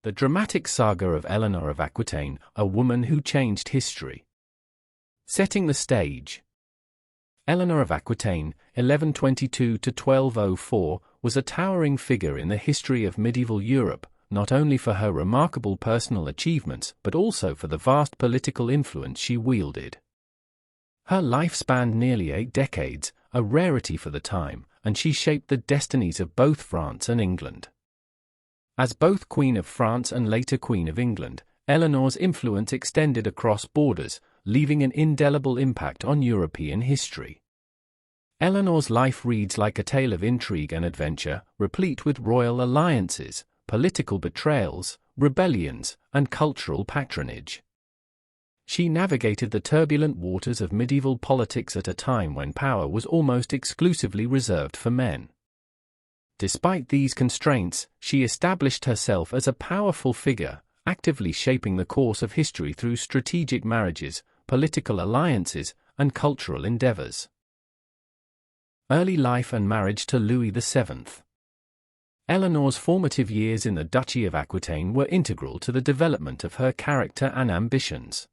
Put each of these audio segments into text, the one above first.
The dramatic saga of Eleanor of Aquitaine, a woman who changed history. Setting the stage. Eleanor of Aquitaine, 1122–1204, was a towering figure in the history of medieval Europe, not only for her remarkable personal achievements but also for the vast political influence she wielded. Her life spanned nearly 8 decades, a rarity for the time, and she shaped the destinies of both France and England. As both Queen of France and later Queen of England, Eleanor's influence extended across borders, leaving an indelible impact on European history. Eleanor's life reads like a tale of intrigue and adventure, replete with royal alliances, political betrayals, rebellions, and cultural patronage. She navigated the turbulent waters of medieval politics at a time when power was almost exclusively reserved for men. Despite these constraints, she established herself as a powerful figure, actively shaping the course of history through strategic marriages, political alliances, and cultural endeavors. Early life and marriage to Louis VII. Eleanor's formative years in the Duchy of Aquitaine were integral to the development of her character and ambitions.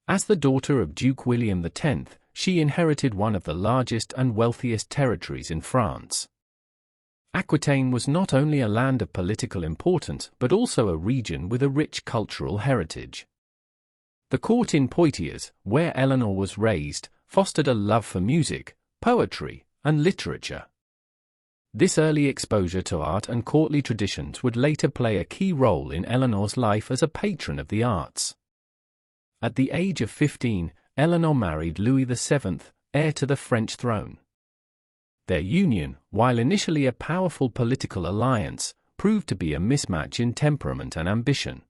As the daughter of Duke William X, she inherited one of the largest and wealthiest territories in France. Aquitaine was not only a land of political importance but also a region with a rich cultural heritage. The court in Poitiers, where Eleanor was raised, fostered a love for music, poetry, and literature. This early exposure to art and courtly traditions would later play a key role in Eleanor's life as a patron of the arts. At the age of 15, Eleanor married Louis VII, heir to the French throne. Their union, while initially a powerful political alliance, proved to be a mismatch in temperament and ambition.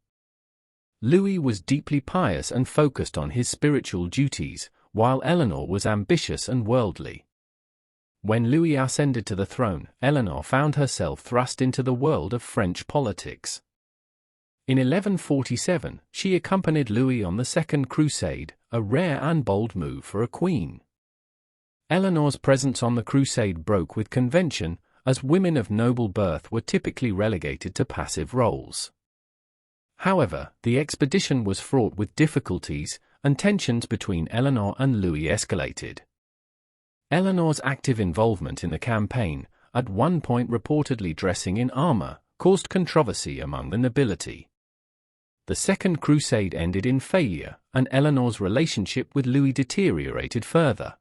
Louis was deeply pious and focused on his spiritual duties, while Eleanor was ambitious and worldly. When Louis ascended to the throne, Eleanor found herself thrust into the world of French politics. In 1147, she accompanied Louis on the Second Crusade, a rare and bold move for a queen. Eleanor's presence on the crusade broke with convention, as women of noble birth were typically relegated to passive roles. However, the expedition was fraught with difficulties, and tensions between Eleanor and Louis escalated. Eleanor's active involvement in the campaign, at one point reportedly dressing in armor, caused controversy among the nobility. The Second Crusade ended in failure, and Eleanor's relationship with Louis deteriorated further.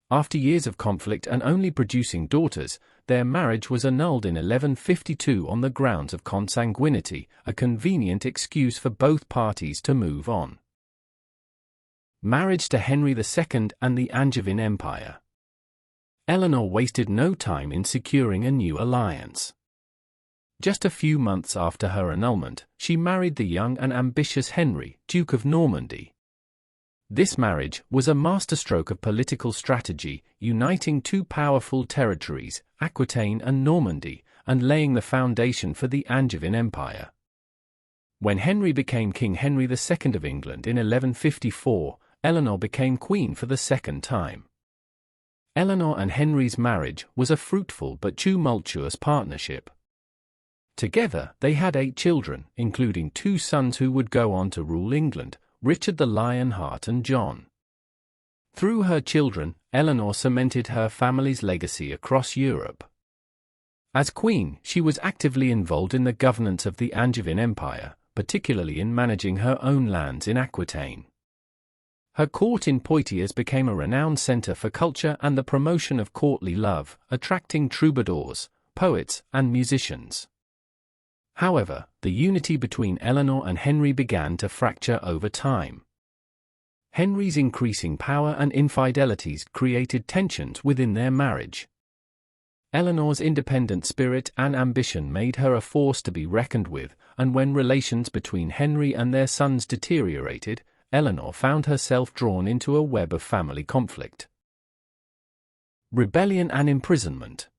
After years of conflict and only producing daughters, their marriage was annulled in 1152 on the grounds of consanguinity, a convenient excuse for both parties to move on. Marriage to Henry II and the Angevin Empire. Eleanor wasted no time in securing a new alliance. Just a few months after her annulment, she married the young and ambitious Henry, Duke of Normandy. This marriage was a masterstroke of political strategy, uniting two powerful territories, Aquitaine and Normandy, and laying the foundation for the Angevin Empire. When Henry became King Henry II of England in 1154, Eleanor became queen for the second time. Eleanor and Henry's marriage was a fruitful but tumultuous partnership. Together, they had 8 children, including 2 sons who would go on to rule England, Richard the Lionheart and John. Through her children, Eleanor cemented her family's legacy across Europe. As queen, she was actively involved in the governance of the Angevin Empire, particularly in managing her own lands in Aquitaine. Her court in Poitiers became a renowned center for culture and the promotion of courtly love, attracting troubadours, poets, and musicians. However, the unity between Eleanor and Henry began to fracture over time. Henry's increasing power and infidelities created tensions within their marriage. Eleanor's independent spirit and ambition made her a force to be reckoned with, and when relations between Henry and their sons deteriorated, Eleanor found herself drawn into a web of family conflict. Rebellion and imprisonment.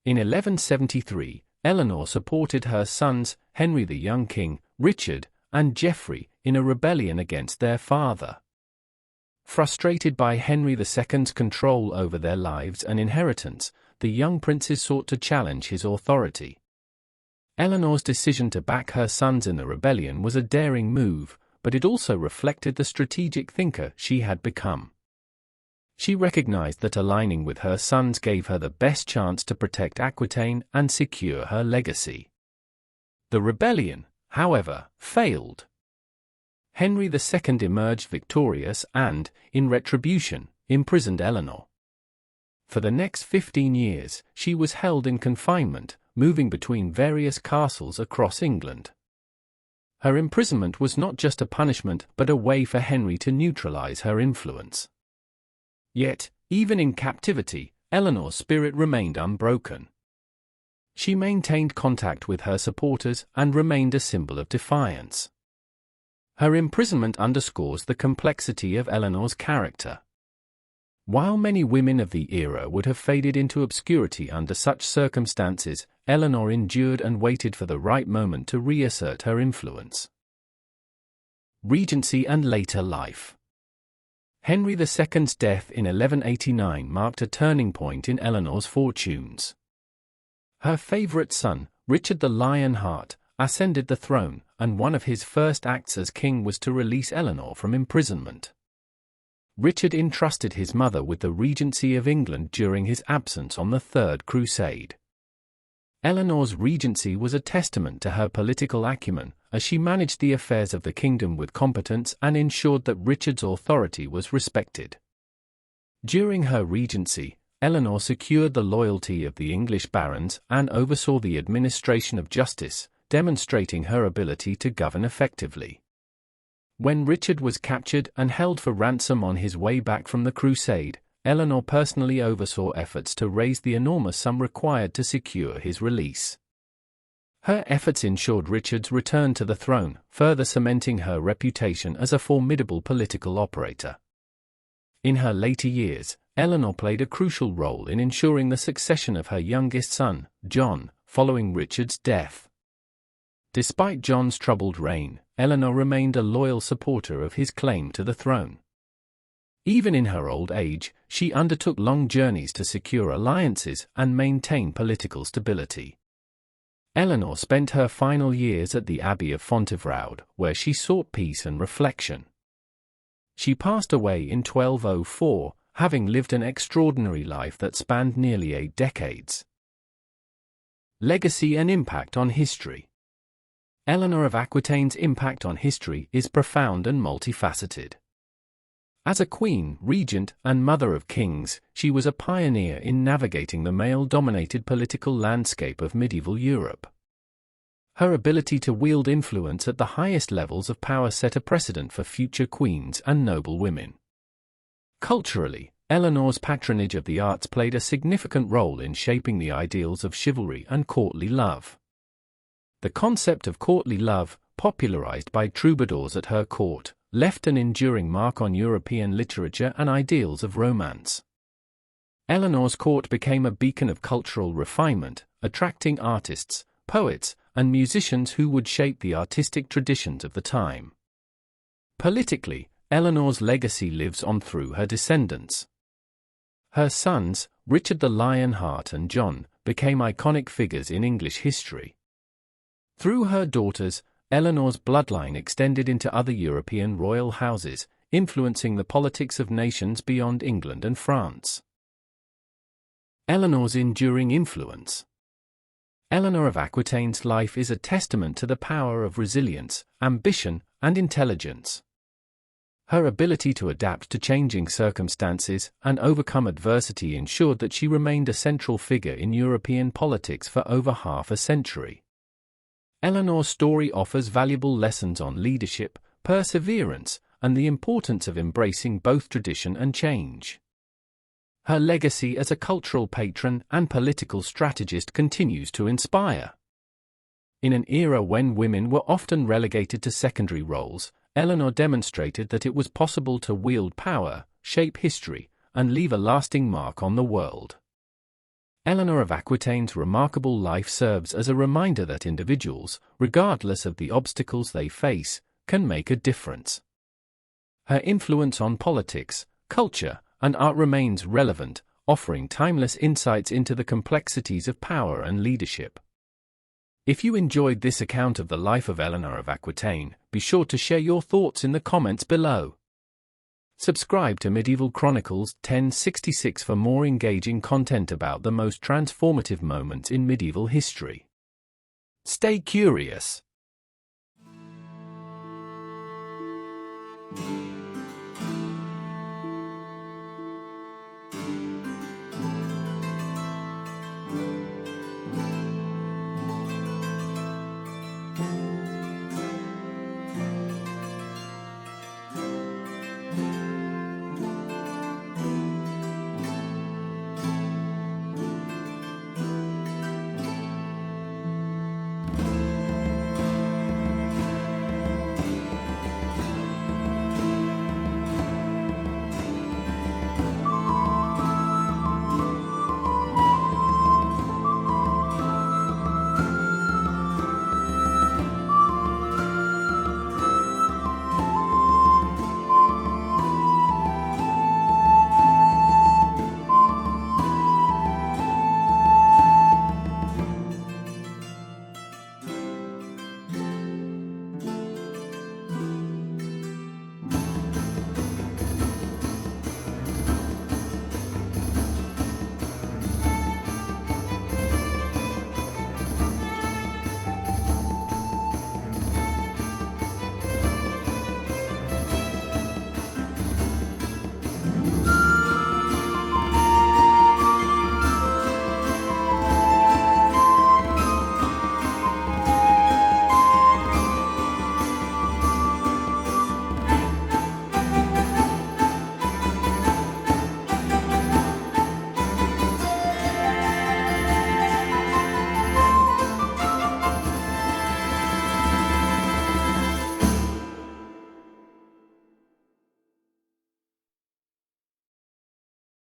In 1173, Eleanor supported her sons, Henry the young king, Richard, and Geoffrey, in a rebellion against their father. Frustrated by Henry II's control over their lives and inheritance, the young princes sought to challenge his authority. Eleanor's decision to back her sons in the rebellion was a daring move, but it also reflected the strategic thinker she had become. She recognized that aligning with her sons gave her the best chance to protect Aquitaine and secure her legacy. The rebellion, however, failed. Henry II emerged victorious and, in retribution, imprisoned Eleanor. For the next 15 years, she was held in confinement, moving between various castles across England. Her imprisonment was not just a punishment but a way for Henry to neutralize her influence. Yet, even in captivity, Eleanor's spirit remained unbroken. She maintained contact with her supporters and remained a symbol of defiance. Her imprisonment underscores the complexity of Eleanor's character. While many women of the era would have faded into obscurity under such circumstances, Eleanor endured and waited for the right moment to reassert her influence. Regency and later life. Henry II's death in 1189 marked a turning point in Eleanor's fortunes. Her favorite son, Richard the Lionheart, ascended the throne, and one of his first acts as king was to release Eleanor from imprisonment. Richard entrusted his mother with the Regency of England during his absence on the Third Crusade. Eleanor's regency was a testament to her political acumen, as she managed the affairs of the kingdom with competence and ensured that Richard's authority was respected. During her regency, Eleanor secured the loyalty of the English barons and oversaw the administration of justice, demonstrating her ability to govern effectively. When Richard was captured and held for ransom on his way back from the crusade, Eleanor personally oversaw efforts to raise the enormous sum required to secure his release. Her efforts ensured Richard's return to the throne, further cementing her reputation as a formidable political operator. In her later years, Eleanor played a crucial role in ensuring the succession of her youngest son, John, following Richard's death. Despite John's troubled reign, Eleanor remained a loyal supporter of his claim to the throne. Even in her old age, she undertook long journeys to secure alliances and maintain political stability. Eleanor spent her final years at the Abbey of Fontevraud, where she sought peace and reflection. She passed away in 1204, having lived an extraordinary life that spanned nearly 8 decades. Legacy and impact on history. Eleanor of Aquitaine's impact on history is profound and multifaceted. As a queen, regent, and mother of kings, she was a pioneer in navigating the male-dominated political landscape of medieval Europe. Her ability to wield influence at the highest levels of power set a precedent for future queens and noble women. Culturally, Eleanor's patronage of the arts played a significant role in shaping the ideals of chivalry and courtly love. The concept of courtly love, popularized by troubadours at her court, left an enduring mark on European literature and ideals of romance. Eleanor's court became a beacon of cultural refinement, attracting artists, poets, and musicians who would shape the artistic traditions of the time. Politically, Eleanor's legacy lives on through her descendants. Her sons, Richard the Lionheart and John, became iconic figures in English history. Through her daughters, Eleanor's bloodline extended into other European royal houses, influencing the politics of nations beyond England and France. Eleanor's enduring influence. Eleanor of Aquitaine's life is a testament to the power of resilience, ambition, and intelligence. Her ability to adapt to changing circumstances and overcome adversity ensured that she remained a central figure in European politics for over half a century. Eleanor's story offers valuable lessons on leadership, perseverance, and the importance of embracing both tradition and change. Her legacy as a cultural patron and political strategist continues to inspire. In an era when women were often relegated to secondary roles, Eleanor demonstrated that it was possible to wield power, shape history, and leave a lasting mark on the world. Eleanor of Aquitaine's remarkable life serves as a reminder that individuals, regardless of the obstacles they face, can make a difference. Her influence on politics, culture, and art remains relevant, offering timeless insights into the complexities of power and leadership. If you enjoyed this account of the life of Eleanor of Aquitaine, be sure to share your thoughts in the comments below. Subscribe to Medieval Chronicles 1066 for more engaging content about the most transformative moments in medieval history. Stay curious.